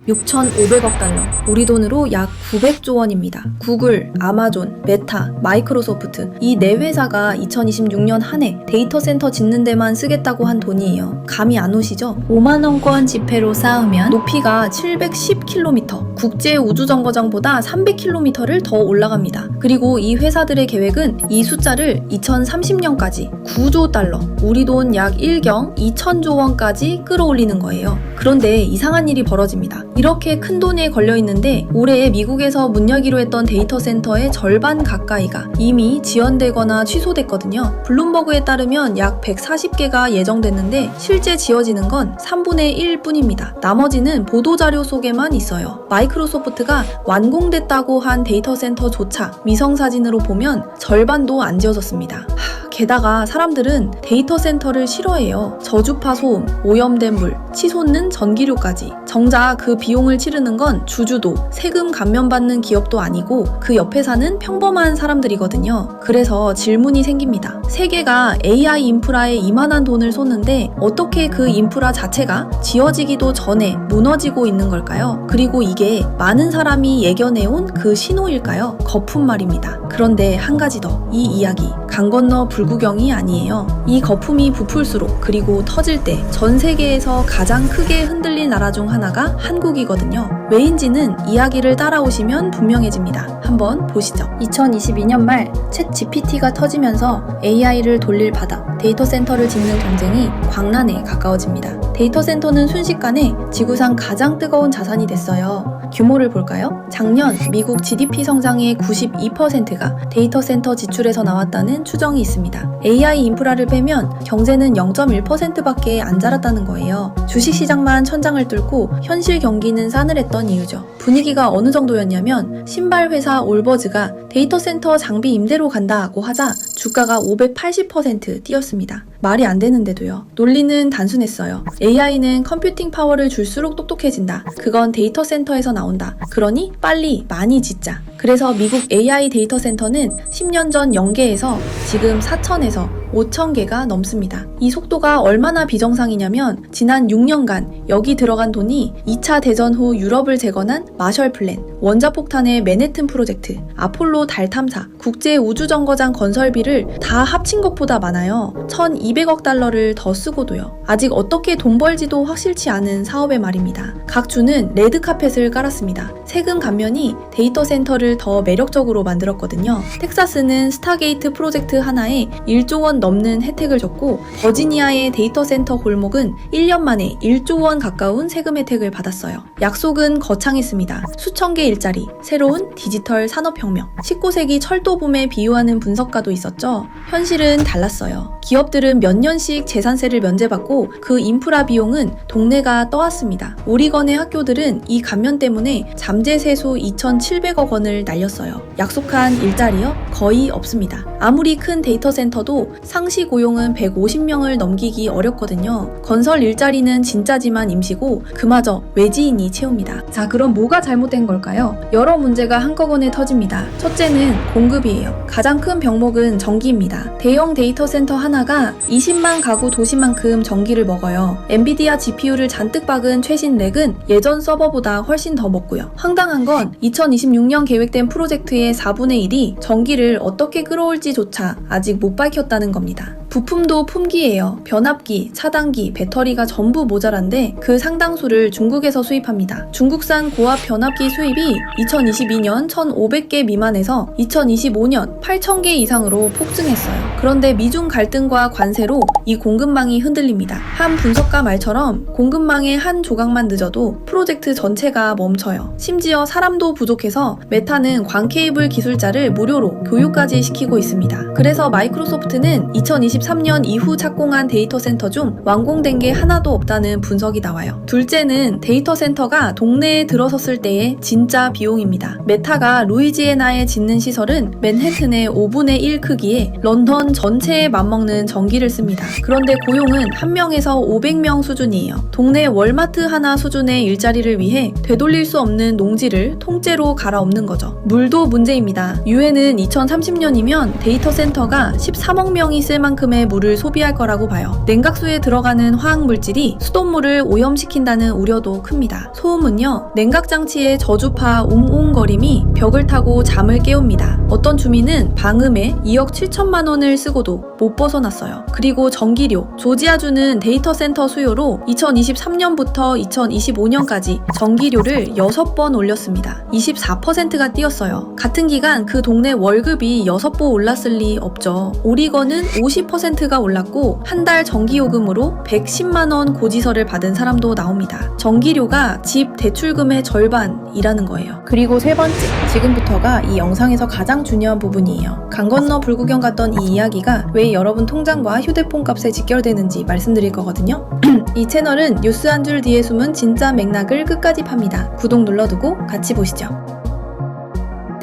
6,500억 달러, 우리 돈으로 약 900조 원입니다. 구글, 아마존, 메타, 마이크로소프트 이 네 회사가 2026년 한 해 데이터 센터 짓는 데만 쓰겠다고 한 돈이에요. 감이 안 오시죠? 5만 원권 지폐로 쌓으면 높이가 710km, 국제 우주정거장보다 300km를 더 올라갑니다. 그리고 이 회사들의 계획은 이 숫자를 2030년까지 9조 달러, 우리 돈 약 1경 2천조 원까지 끌어올리는 거예요. 그런데 이상한 일이 벌어집니다. 이렇게 큰 돈에 걸려 있는데 올해 미국에서 문 열기로 했던 데이터 센터의 절반 가까이가 이미 지연되거나 취소됐거든요. 블룸버그에 따르면 약 140개가 예정됐는데 실제 지어지는 건 3분의 1 뿐입니다. 나머지는 보도자료 속에만 있어요. 마이크로소프트가 완공됐다고 한 데이터 센터조차 위성사진으로 보면 절반도 안 지어졌습니다. 게다가 사람들은 데이터 센터를 싫어해요. 저주파 소음, 오염된 물, 치솟는 전기료까지. 정작 그 비용을 치르는 건 주주도, 세금 감면받는 기업도 아니고 그 옆에 사는 평범한 사람들이거든요. 그래서 질문이 생깁니다. 세계가 AI 인프라에 이만한 돈을 쏟는데 어떻게 그 인프라 자체가 지어지기도 전에 무너지고 있는 걸까요? 그리고 이게 많은 사람이 예견해온 그 신호일까요? 거품 말입니다. 그런데 한 가지 더, 이 이야기 강 건너 불구경이 아니에요. 이 거품이 부풀수록 그리고 터질 때 전 세계에서 가장 크게 흔들린 나라 중 하나가 한국이거든요. 왜인지는 이야기를 따라오시면 분명해집니다. 한번 보시죠. 2022년 말 챗 GPT가 터지면서 AI를 돌릴 바닥, 데이터 센터를 짓는 경쟁이 광란에 가까워집니다. 데이터 센터는 순식간에 지구상 가장 뜨거운 자산이 됐어요. 규모를 볼까요? 작년 미국 GDP 성장의 92%가 데이터 센터 지출에서 나왔다는 추정이 있습니다. AI 인프라를 빼면 경제는 0.1%밖에 안 자랐다는 거예요. 주식시장만 천장을 뚫고 현실 경기는 싸늘했던 이유죠. 분위기가 어느 정도였냐면 신발 회사 올버즈가 데이터 센터 장비 임대로 간다고 하자 주가가 580% 뛰었습니다. 말이 안 되는데도요. 논리는 단순했어요. AI는 컴퓨팅 파워를 줄수록 똑똑해진다. 그건 데이터 센터에서 나온다. 그러니 빨리 많이 짓자. 그래서 미국 AI 데이터 센터는 10년 전 0개에서 지금 4,000에서 5,000개가 넘습니다. 이 속도가 얼마나 비정상이냐면 지난 6년간 여기 들어간 돈이 2차 대전 후 유럽을 재건한 마셜 플랜, 원자폭탄의 맨해튼 프로젝트, 아폴로 달 탐사, 국제 우주정거장 건설비를 다 합친 것보다 많아요. 1,200억 달러를 더 쓰고도요. 아직 어떻게 돈 벌지도 확실치 않은 사업의 말입니다. 각 주는 레드카펫을 깔았습니다. 세금 감면이 데이터 센터를 더 매력적으로 만들었거든요. 텍사스는 스타게이트 프로젝트 하나에 1조 원 넘는 혜택을 줬고 버지니아의 데이터 센터 골목은 1년 만에 1조 원 가까운 세금 혜택을 받았어요. 약속은 거창했습니다. 수천 개 일자리, 새로운 디지털 산업혁명, 19세기 철도붐에 비유하는 분석가도 있었죠. 현실은 달랐어요. 기업들은 몇 년씩 재산세를 면제받고 그 인프라 비용은 동네가 떠왔습니다. 오리건의 학교들은 이 감면 때문에 잠재세수 2,700억 원을 날렸어요. 약속한 일자리요? 거의 없습니다. 아무리 큰 데이터 센터도 상시 고용은 150명을 넘기기 어렵거든요. 건설 일자리는 진짜지만 임시고 그마저 외지인이 채웁니다. 자, 그럼 뭐가 잘못된 걸까요? 여러 문제가 한꺼번에 터집니다. 첫째는 공급이에요. 가장 큰 병목은 전기입니다. 대형 데이터 센터 하나가 20만 가구 도시만큼 전기를 먹어요. 엔비디아 GPU를 잔뜩 박은 최신 렉은 예전 서버보다 훨씬 더 먹고요. 황당한 건 2026년 계획된 프로젝트의 4분의 1이 전기를 어떻게 끌어올지조차 아직 못 밝혔다는 겁니다. 부품도 품귀예요. 변압기, 차단기, 배터리가 전부 모자란데 그 상당수를 중국에서 수입합니다. 중국산 고압 변압기 수입이 2022년 1,500개 미만에서 2025년 8,000개 이상으로 폭증했어요. 그런데 미중 갈등과 관세로 이 공급망이 흔들립니다. 한 분석가 말처럼 공급망의 한 조각만 늦어도 프로젝트 전체가 멈춰요. 심지어 사람도 부족해서 메타는 광케이블 기술자를 무료로 교육까지 시키고 있습니다. 그래서 마이크로소프트는 2023년 이후 착공한 데이터 센터 중 완공된 게 하나도 없다는 분석이 나와요. 둘째는 데이터 센터가 동네에 들어섰을 때의 진짜 비용입니다. 메타가 루이지애나에 짓는 시설은 맨해튼의 5분의 1 크기에 런던 전체에 맞먹는 전기를 씁니다. 그런데 고용은 1명에서 500명 수준이에요. 동네 월마트 하나 수준의 일자리를 위해 되돌릴 수 없는 농지를 통째로 갈아엎는 거죠. 물도 문제입니다. 유엔은 2030년이면 데이터 센터가 13억 명이 쓸 만큼의 만큼의 물을 소비할 거라고 봐요. 냉각수에 들어가는 화학물질이 수돗물을 오염시킨다는 우려도 큽니다. 소음은요, 냉각장치의 저주파 웅웅거림이 벽을 타고 잠을 깨웁니다. 어떤 주민은 방음에 2억 7천만 원을 쓰고도 못 벗어났어요. 그리고 전기료, 조지아주는 데이터 센터 수요로 2023년부터 2025년까지 전기료를 6번 올렸습니다. 24%가 뛰었어요. 같은 기간 그 동네 월급이 6배 올랐을 리 없죠. 오리건은 50%가 올랐고 한 달 전기요금으로 110만 원 고지서를 받은 사람도 나옵니다. 전기료가 집 대출금의 절반이라는 거예요. 그리고 세 번째, 지금부터가 이 영상에서 가장 중요한 부분이에요. 강 건너 불구경 갔던 이 이야기가 왜 여러분 통장과 휴대폰 값에 직결되는지 말씀드릴 거거든요. 이 채널은 뉴스 한 줄 뒤에 숨은 진짜 맥락을 끝까지 팝니다. 구독 눌러두고 같이 보시죠.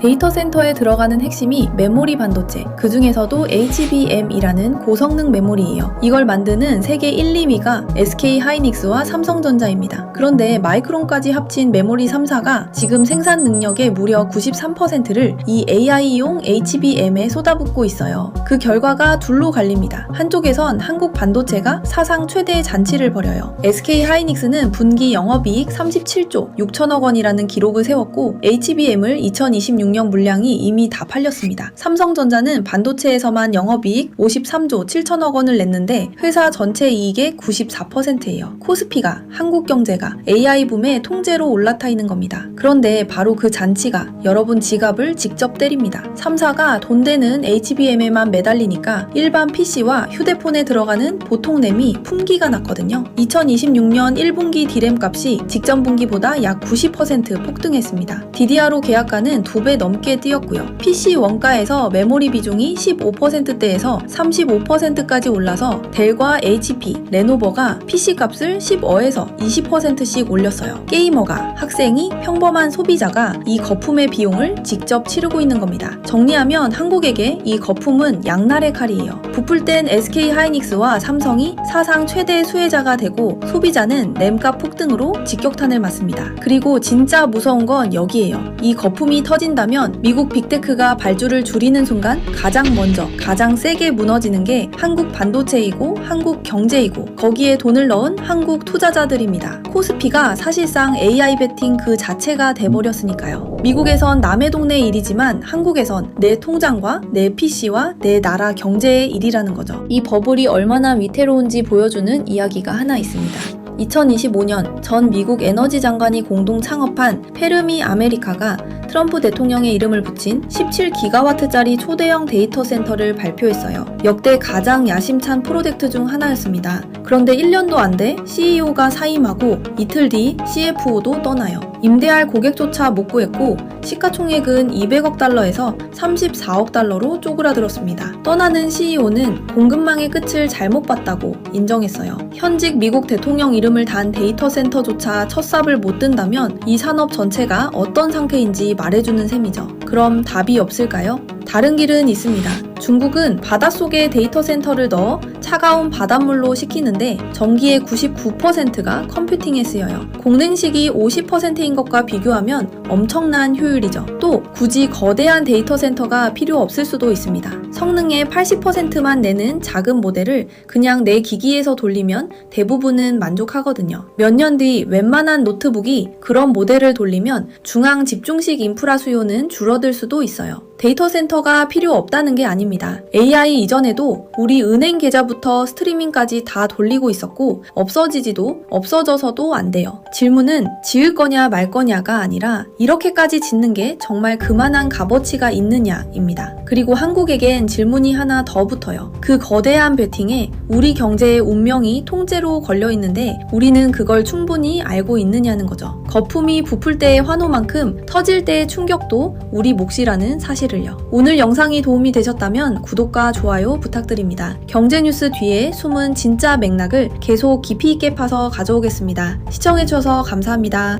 데이터 센터에 들어가는 핵심이 메모리 반도체, 그 중에서도 HBM이라는 고성능 메모리예요. 이걸 만드는 세계 1, 2위가 SK 하이닉스와 삼성전자입니다. 그런데 마이크론까지 합친 메모리 3사가 지금 생산 능력의 무려 93%를 이 AI용 HBM에 쏟아붓고 있어요. 그 결과가 둘로 갈립니다. 한쪽에선 한국 반도체가 사상 최대의 잔치를 벌여요. SK 하이닉스는 분기 영업이익 37조 6천억 원이라는 기록을 세웠고 HBM을 2026년 물량이 이미 다 팔렸습니다. 삼성전자는 반도체에서만 영업이익 53조 7천억 원을 냈는데 회사 전체 이익의 94%예요. 코스피가, 한국경제가 AI붐의 통째로 올라타 있는 겁니다. 그런데 바로 그 잔치가 여러분 지갑을 직접 때립니다. 3사가 돈 되는 HBM에만 매달리니까 일반 PC와 휴대폰에 들어가는 보통 램이 품귀가 났거든요. 2026년 1분기 D램 값이 직전 분기보다 약 90% 폭등했습니다. DDR5 계약가는 2배 넘게 뛰었고요. PC 원가에서 메모리 비중이 15%대에서 35%까지 올라서 델과 HP, 레노버가 PC 값을 10어에서 20%씩 올렸어요. 게이머가, 학생이, 평범한 소비자가 이 거품의 비용을 직접 치르고 있는 겁니다. 정리하면 한국에게 이 거품은 양날의 칼이에요. 부풀 땐 SK 하이닉스와 삼성이 사상 최대 수혜자가 되고 소비자는 램값 폭등으로 직격탄을 맞습니다. 그리고 진짜 무서운 건 여기에요. 이 거품이 터진다면 미국 빅테크가 발주를 줄이는 순간 가장 먼저 가장 세게 무너지는 게 한국 반도체이고 한국 경제이고 거기에 돈을 넣은 한국 투자자들입니다. 코스피가 사실상 AI 베팅 그 자체가 돼버렸으니까요. 미국에선 남의 동네 일이지만 한국에선 내 통장과 내 PC와 내 나라 경제의 일이라는 거죠. 이 버블이 얼마나 위태로운지 보여주는 이야기가 하나 있습니다. 2025년 전 미국 에너지 장관이 공동 창업한 페르미 아메리카가 트럼프 대통령의 이름을 붙인 17기가와트짜리 초대형 데이터 센터를 발표했어요. 역대 가장 야심찬 프로젝트 중 하나였습니다. 그런데 1년도 안 돼 CEO가 사임하고 이틀 뒤 CFO도 떠나요. 임대할 고객조차 못 구했고 시가총액은 200억 달러에서 34억 달러로 쪼그라들었습니다. 떠나는 CEO는 공급망의 끝을 잘못 봤다고 인정했어요. 현직 미국 대통령 이름을 단 데이터 센터조차 첫 삽을 못 든다면 이 산업 전체가 어떤 상태인지 말해주는 셈이죠. 그럼 답이 없을까요? 다른 길은 있습니다. 중국은 바닷속에 데이터 센터를 넣어 차가운 바닷물로 식히는데 전기의 99%가 컴퓨팅에 쓰여요. 공랭식이 50%인 것과 비교하면 엄청난 효율이죠. 또 굳이 거대한 데이터 센터가 필요 없을 수도 있습니다. 성능의 80%만 내는 작은 모델을 그냥 내 기기에서 돌리면 대부분은 만족하거든요. 몇 년 뒤 웬만한 노트북이 그런 모델을 돌리면 중앙 집중식 인프라 수요는 줄어들 수도 있어요. 데이터 센터가 필요 없다는 게 아닙니다. AI 이전에도 우리 은행 계좌부터 스트리밍까지 다 돌리고 있었고 없어지지도 없어져서도 안 돼요. 질문은 지을 거냐 말 거냐가 아니라 이렇게까지 짓는 게 정말 그만한 값어치가 있느냐입니다. 그리고 한국에겐 질문이 하나 더 붙어요. 그 거대한 베팅에 우리 경제의 운명이 통째로 걸려 있는데 우리는 그걸 충분히 알고 있느냐는 거죠. 거품이 부풀 때의 환호만큼 터질 때의 충격도 우리 몫이라는 사실을요. 오늘 영상이 도움이 되셨다면 구독과 좋아요 부탁드립니다. 경제 뉴스 뒤에 숨은 진짜 맥락을 계속 깊이 있게 파서 가져오겠습니다. 시청해주셔서 감사합니다.